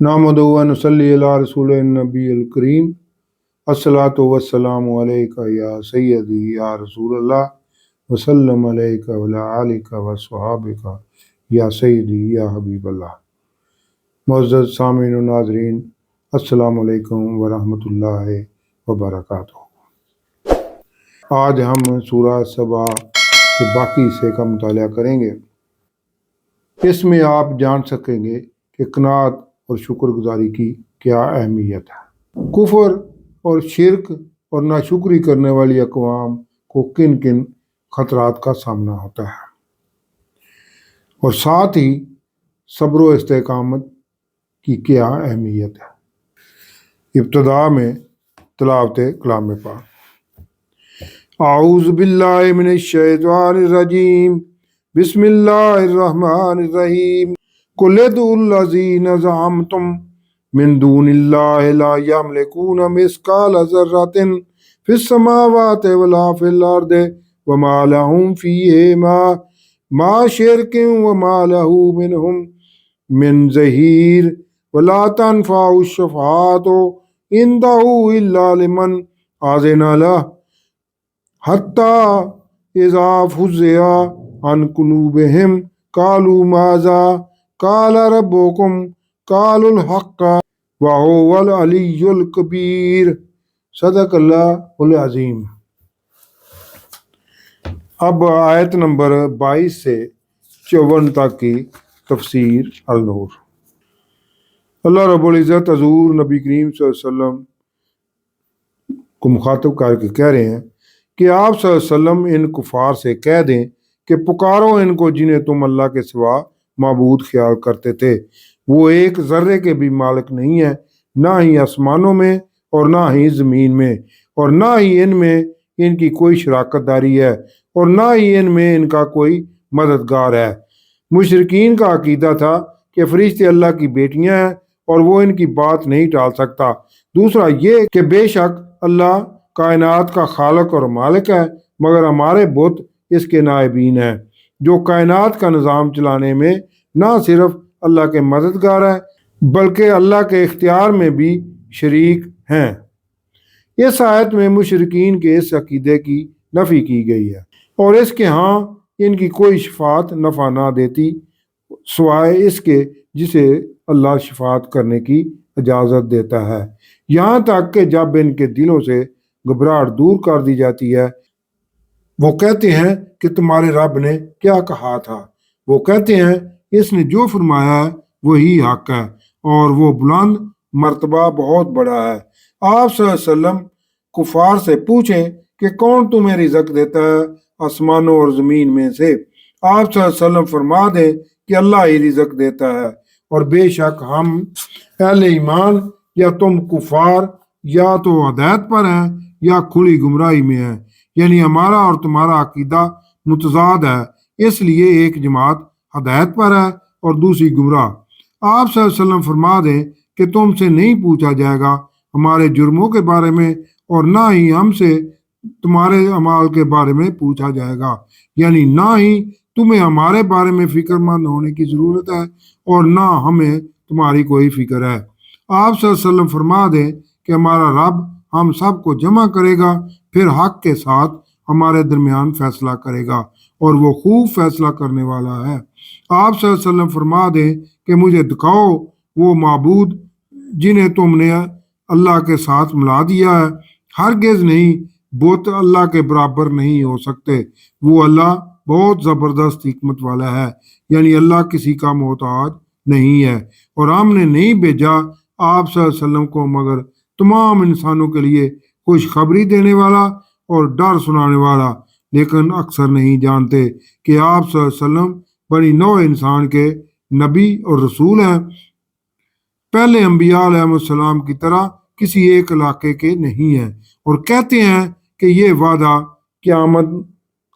नहमदुहु व नसल्ली अला रसूलिन नबील करीम। अस्सलातु वस्सलामु अलैका या सय्यदी या रसूलल्लाह वसल्लम अलैका वला आलिका व सहाबिका या सय्यदी या हबीबल्लाह। मुअज़्ज़ज़ सामीन व नाज़रीन, अस्सलामु अलैकुम व रहमतुल्लाहि व बरकातुहू। आज हम सूरा सबा के बाकी हिस्से का मुताला करेंगे। इसमें आप जान सकेंगे कि क़नाअत और शुक्रगुजारी की क्या अहमियत है। कुफर और शिरक और नाशुक्री करने वाली अक़वाम को किन किन ख़तरात का सामना होता है, और साथ ही सब्र व इस्तिक़ामत की क्या अहमियत है। इब्तिदा में तिलावत कलाम पाक। आऊज़ु बिल्लाहि मिनश शैतानिर रजीम, बिस्मिल्लाहिर रहमानिर रहीम। कुल उद्दुल्लज़ीना ज़अमतुम मिन दूनिल्लाहि ला यमलिकूना मिस्काला ज़र्रतिन फ़िस्समावाति वला फ़िल अर्दि वमा लहुम फ़ीहिमा मा शिरकिन वमा लहू मिनहुम मिन ज़हीर वला तनफ़उ शफ़ाअतु इंदहु इल्ला लिमन आज़िना लह हत्ता इज़ा फ़ुज़िअ अन क़ुलूबिहिम क़ालू माज़ा क़ाल रब्बुकुम क़ालुल हक़्क़ व हुवल अलिय्युल कबीर। सदक़ल्लाहुल अज़ीम। अब आयत नंबर 22 से 54 तक की तफसीर अल-नूर। अल्लाह रब्बुल इज़्ज़त हज़ूर नबी करीम सल्लल्लाहु अलैहि वसल्लम को मुखातब करके कह रहे हैं कि आप सल्लल्लाहु अलैहि वसल्लम इन कुफार से कह दें कि पुकारो इनको जिन्हें तुम अल्लाह के सिवा माबूद ख्याल करते थे। वो एक ज़र्रे के भी मालिक नहीं है, ना ही आसमानों में और ना ही ज़मीन में, और ना ही इनमें इनकी कोई शराकतदारी है, और ना ही इनमें इनका कोई मददगार है। मुशरिकीन का अकीदा था कि फरिश्ते अल्लाह की बेटियां हैं और वो इनकी बात नहीं टाल सकता। दूसरा ये कि बेशक अल्लाह कायनात का खालक और मालिक है, मगर हमारे बुत इसके नायबीन हैं, जो कायनात का निज़ाम चलाने में ना सिर्फ अल्लाह के मददगार है बल्कि अल्लाह के इख्तियार में भी शरीक हैं। इस आयत में मुशरिकीन के इस अकीदे की नफ़ी की गई है और इसके यहाँ इनकी कोई शफात नफ़ा ना देती सिवाय इसके जिसे अल्लाह शफात करने की इजाज़त देता है। यहाँ तक कि जब इनके दिलों से घबराहट दूर कर दी जाती है, वो कहते हैं कि तुम्हारे रब ने क्या कहा था। वो कहते हैं इसने जो फरमाया है वही हक है और वो बुलंद मर्तबा बहुत बड़ा है। आप सल्लल्लाहु अलैहि वसल्लम कुफार से पूछें कि कौन तुम्हें रिज़्क़ देता है आसमानों और ज़मीन में से। आप सल्लल्लाहु अलैहि वसल्लम फरमा दें कि अल्लाह ही रिज़्क़ देता है, और बेशक हम अहले ईमान या तुम कुफार या तो हिदायत पर हैं या खुली गुमराही में हैं। यानी हमारा और तुम्हारा अकीदा मुतज़ाद है, इसलिए एक जमात हिदायत पर है और दूसरी गुमराह। आप सल्लल्लाहु अलैहि वसल्लम फरमा दें कि तुमसे नहीं पूछा जाएगा हमारे जुर्मों के बारे में और ना ही हमसे तुम्हारे अमाल के बारे में पूछा जाएगा। यानी ना ही तुम्हें हमारे बारे में फिक्रमंद होने की ज़रूरत है और ना हमें तुम्हारी कोई फिक्र है। आप सल्लल्लाहु अलैहि वसल्लम फरमा दें कि हमारा रब हम सब को जमा करेगा, फिर हक के साथ हमारे दरमियान फैसला करेगा और वो खूब फैसला करने वाला है। आप सल्लल्लाहु अलैहि वसल्लम फरमा दें कि मुझे दिखाओ वो माबूद जिन्हें तुमने अल्लाह के साथ मिला दिया है। हरगिज़ नहीं, बुत अल्लाह के बराबर नहीं हो सकते। वो अल्लाह बहुत ज़बरदस्त हिकमत वाला है, यानी अल्लाह किसी का मोहताज नहीं है। और हमने नहीं भेजा आप सल्लल्लाहु अलैहि वसल्लम को मगर तमाम इंसानों के लिए खुशखबरी देने वाला और डर सुनाने वाला, लेकिन अक्सर नहीं जानते कि आप सल्लल्लाहु अलैहि वसल्लम बनी नौ इंसान के नबी और रसूल हैं, पहले अंबिया अलैहिस्सलाम की तरह किसी एक इलाके के नहीं हैं। और कहते हैं कि ये वादा क़यामत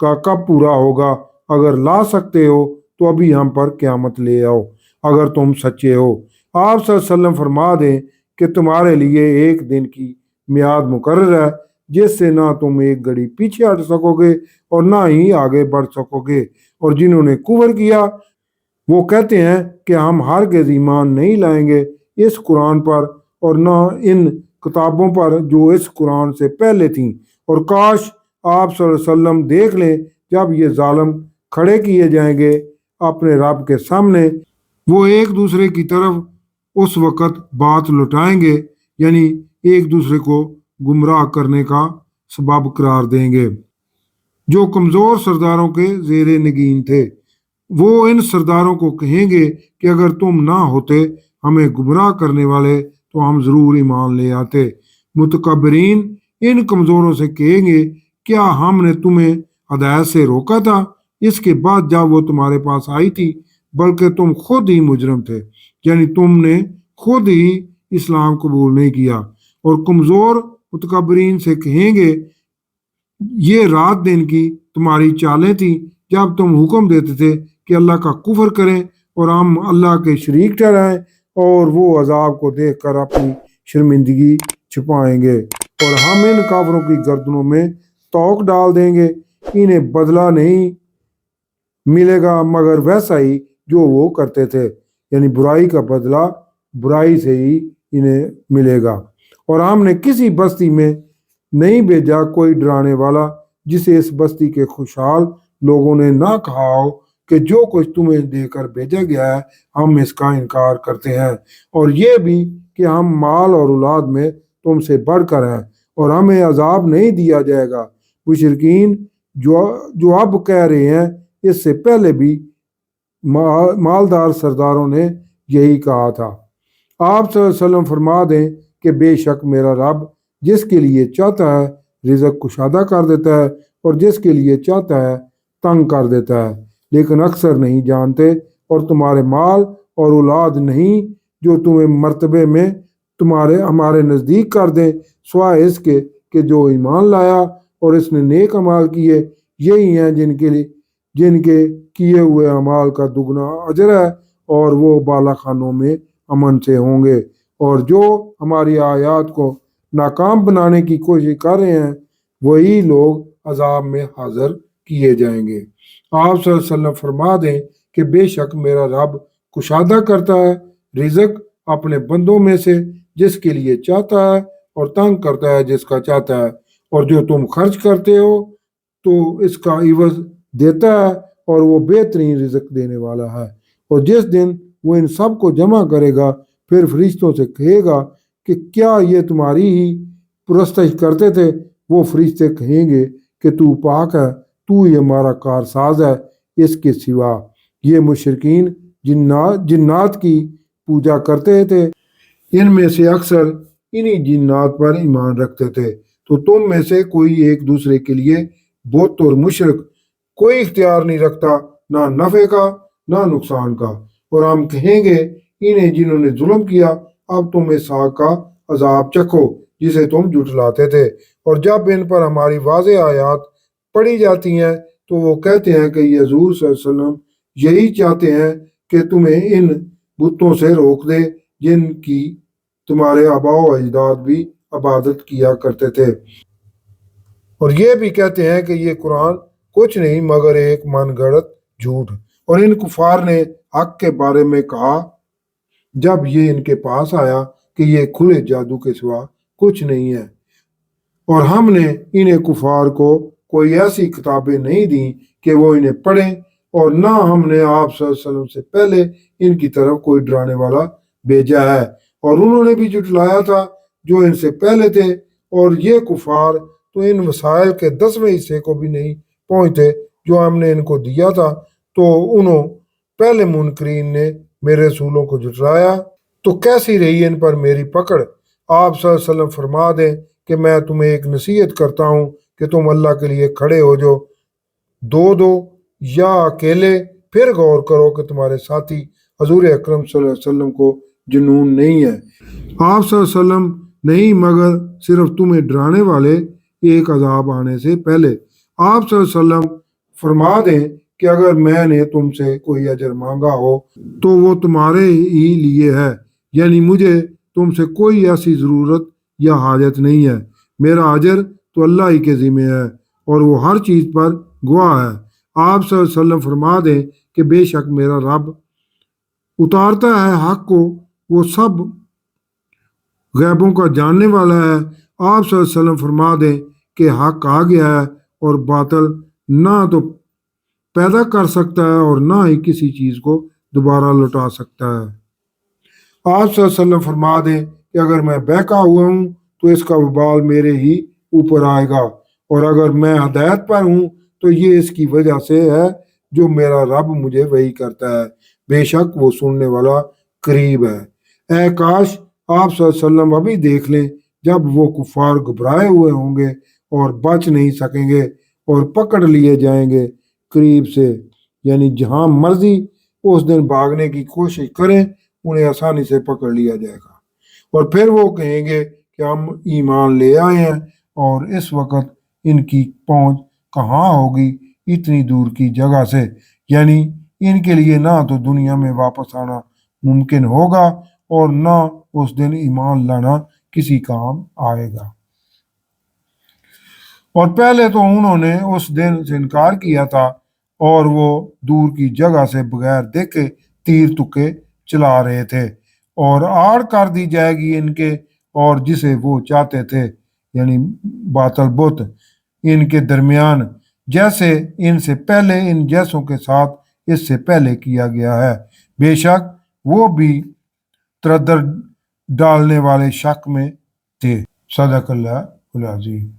का कब पूरा होगा, अगर ला सकते हो तो अभी हम पर क़यामत ले आओ अगर तुम सच्चे हो। आप सल्लल्लाहु अलैहि वसल्लम फरमा दें कि तुम्हारे लिए एक दिन की मियाद मुकर्रर है, जिससे ना तुम एक घड़ी पीछे हट सकोगे और ना ही आगे बढ़ सकोगे। और जिन्होंने कुफर किया वो कहते हैं कि हम हरगिज़ ईमान नहीं लाएंगे اس قرآن پر اور نہ ان کتابوں پر جو اس قرآن سے پہلے تھیں، اور کاش آپ صلی اللہ علیہ وسلم دیکھ لیں جب یہ ظالم کھڑے کیے جائیں گے اپنے رب کے سامنے، وہ ایک دوسرے کی طرف اس وقت بات لوٹائیں گے، یعنی ایک دوسرے کو گمراہ کرنے کا سبب قرار دیں گے۔ جو کمزور سرداروں کے زیر نگین تھے وہ ان سرداروں کو کہیں گے کہ اگر تم نہ ہوتے ہمیں گمراہ کرنے والے تو ہم ضرور ایمان لے آتے۔ متکبرین ان کمزوروں سے کہیں گے کیا ہم نے تمہیں ہدایت سے روکا تھا اس کے بعد جب وہ تمہارے پاس آئی تھی، بلکہ تم خود ہی مجرم تھے، یعنی تم نے خود ہی اسلام قبول نہیں کیا۔ اور کمزور متکبرین سے کہیں گے یہ رات دن کی تمہاری چالیں تھیں جب تم حکم دیتے تھے کہ اللہ کا کفر کریں اور ہم اللہ کے شریک ٹھہرائیں، اور وہ عذاب کو دیکھ کر اپنی شرمندگی چھپائیں گے، اور ہم ان کافروں کی گردنوں میں توق ڈال دیں گے، انہیں بدلہ نہیں ملے گا مگر ویسا ہی جو وہ کرتے تھے، یعنی برائی کا بدلہ برائی سے ہی انہیں ملے گا۔ اور ہم نے کسی بستی میں نہیں بھیجا کوئی ڈرانے والا جسے اس بستی کے خوشحال لوگوں نے نہ کہا ہو کہ جو کچھ تمہیں دے کر بھیجا گیا ہے ہم اس کا انکار کرتے ہیں، اور یہ بھی کہ ہم مال اور اولاد میں تم سے بڑھ کر ہیں، اور ہمیں عذاب نہیں دیا جائے گا۔ مشرکین جو اب کہہ رہے ہیں اس سے پہلے بھی مالدار سرداروں نے یہی کہا تھا۔ آپ صلی اللہ علیہ وسلم فرما دیں کہ بے شک میرا رب جس کے لیے چاہتا ہے رزق کشادہ کر دیتا ہے اور جس کے لیے چاہتا ہے تنگ کر دیتا ہے، لیکن اکثر نہیں جانتے، اور تمہارے مال اور اولاد نہیں جو تمہیں مرتبے میں ہمارے نزدیک کر دیں، سوائے اس کے کہ جو ایمان لایا اور اس نے نیک اعمال کیے، یہی ہیں جن کے کیے ہوئے اعمال کا دگنا اجر ہے، اور وہ بالا خانوں میں امن سے ہوں گے۔ اور جو ہماری آیات کو ناکام بنانے کی کوشش کر رہے ہیں وہی لوگ عذاب میں حاضر کیے جائیں گے۔ آپ صلی اللہ علیہ وسلم فرما دیں کہ بے شک میرا رب کشادہ کرتا ہے رزق اپنے بندوں میں سے جس کے لیے چاہتا ہے، اور تنگ کرتا ہے جس کا چاہتا ہے، اور جو تم خرچ کرتے ہو تو اس کا عوض دیتا ہے، اور وہ بہترین رزق دینے والا ہے۔ اور جس دن وہ ان سب کو جمع کرے گا پھر فرشتوں سے کہے گا کہ کیا یہ تمہاری ہی پرستش کرتے تھے؟ وہ فرشتے کہیں گے کہ تو پاک ہے، تو ہی ہمارا کارساز ہے، اس کے سوا۔ یہ مشرکین جنات کی پوجا کرتے تھے، ان میں سے اکثر انہی جنات پر ایمان رکھتے تھے، تو تم میں سے کوئی ایک دوسرے کے لیے بت اور مشرک کوئی اختیار نہیں رکھتا، نہ نفع کا نہ نقصان کا۔ اور ہم کہیں گے انہیں جنہوں نے ظلم کیا اب تم اس آگ کا عذاب چکھو جسے تم جھٹلاتے تھے۔ اور جب ان پر ہماری واضح آیات پڑھی جاتی ہیں تو وہ کہتے ہیں کہ یہ حضور صلی اللہ علیہ وسلم یہی چاہتے ہیں کہ تمہیں ان بتوں سے روک دے جن کی تمہارے آباء و اجداد بھی عبادت کیا کرتے تھے، اور یہ بھی کہتے ہیں کہ یہ قرآن کچھ نہیں مگر ایک من گھڑت جھوٹ۔ اور ان کفار نے حق کے بارے میں کہا جب یہ ان کے پاس آیا کہ یہ کھلے جادو کے سوا کچھ نہیں ہے، اور ہم نے انہیں کفار کو کوئی ایسی کتابیں نہیں دیں کہ وہ انہیں پڑھیں، اور نہ ہم نے آپ صلی اللہ علیہ وسلم سے پہلے ان کی طرف کوئی ڈرانے والا بھیجا ہے، اور انہوں نے بھی جھٹلایا تھا جو ان سے پہلے تھے۔ اور یہ کفار تو ان وسائل کے 10ویں حصے کو بھی نہیں پہنچتے جو ہم نے ان کو دیا تھا، تو انہوں پہلے منکرین نے میرے رسولوں کو جھٹلایا، تو کیسی رہی ان پر میری پکڑ۔ آپ صلی اللہ علیہ وسلم فرما دیں کہ میں تمہیں ایک نصیحت کرتا ہوں کہ تم اللہ کے لیے کھڑے ہو جو دو یا اکیلے، پھر غور کرو کہ تمہارے ساتھی حضور اکرم صلی اللہ علیہ وسلم کو جنون نہیں ہے۔ آپ صلی اللہ علیہ وسلم نہیں مگر صرف تمہیں ڈرانے والے ایک عذاب آنے سے پہلے۔ آپ صلی اللہ علیہ وسلم فرما دیں کہ اگر میں نے تم سے کوئی اجر مانگا ہو تو وہ تمہارے ہی لیے ہے، یعنی مجھے تم سے کوئی ایسی ضرورت یا حاجت نہیں ہے، میرا اجر تو اللہ ہی کے ذمہ ہے، اور وہ ہر چیز پر گواہ ہے۔ آپ صلی اللہ علیہ وسلم فرما دیں کہ بے شک میرا رب اتارتا ہے حق کو وہ سب गैबों का जानने वाला है। आप सल्लल्लाहु अलैहि वसल्लम फरमा दें कि हक आ गया है और बातिल ना तो पैदा कर सकता है और ना ही किसी चीज़ को दोबारा लौटा सकता है। आप सल्लल्लाहु अलैहि वसल्लम फरमा दें कि अगर मैं बहका हुआ हूँ तो इसका वबाल मेरे ही ऊपर आएगा, और अगर मैं हदायत पर हूँ तो ये इसकी वजह से है जो मेरा रब मुझे वही करता है। बेशक वो सुनने वाला करीब है। ए काश आप सल्लल्लाहु अलैहि वसल्लम अभी देख लें जब वो कुफार घबराए हुए होंगे और बच नहीं सकेंगे और पकड़ लिए जाएंगे करीब से, यानी जहां मर्जी उस दिन भागने की कोशिश करें उन्हें आसानी से पकड़ लिया जाएगा। और फिर वो कहेंगे कि हम ईमान ले आए हैं और इस वक्त इनकी पहुंच कहाँ होगी इतनी दूर की जगह से, यानी इनके लिए ना तो दुनिया में वापस आना मुमकिन होगा और ना उस दिन ईमान लाना किसी काम आएगा। और पहले तो उन्होंने उस दिन से इनकार किया था और वो दूर की जगह से बगैर देखे तीर तुक्के चला रहे थे, और आड़ कर दी जाएगी इनके और जिसे वो चाहते थे, यानी बातल बुत इनके दरमियान, जैसे इनसे पहले इन जैसों के साथ इससे पहले किया गया है। बेशक वो भी तरद्दुत डालने वाले शक में थे। सदकल्लाहुल अज़ीम।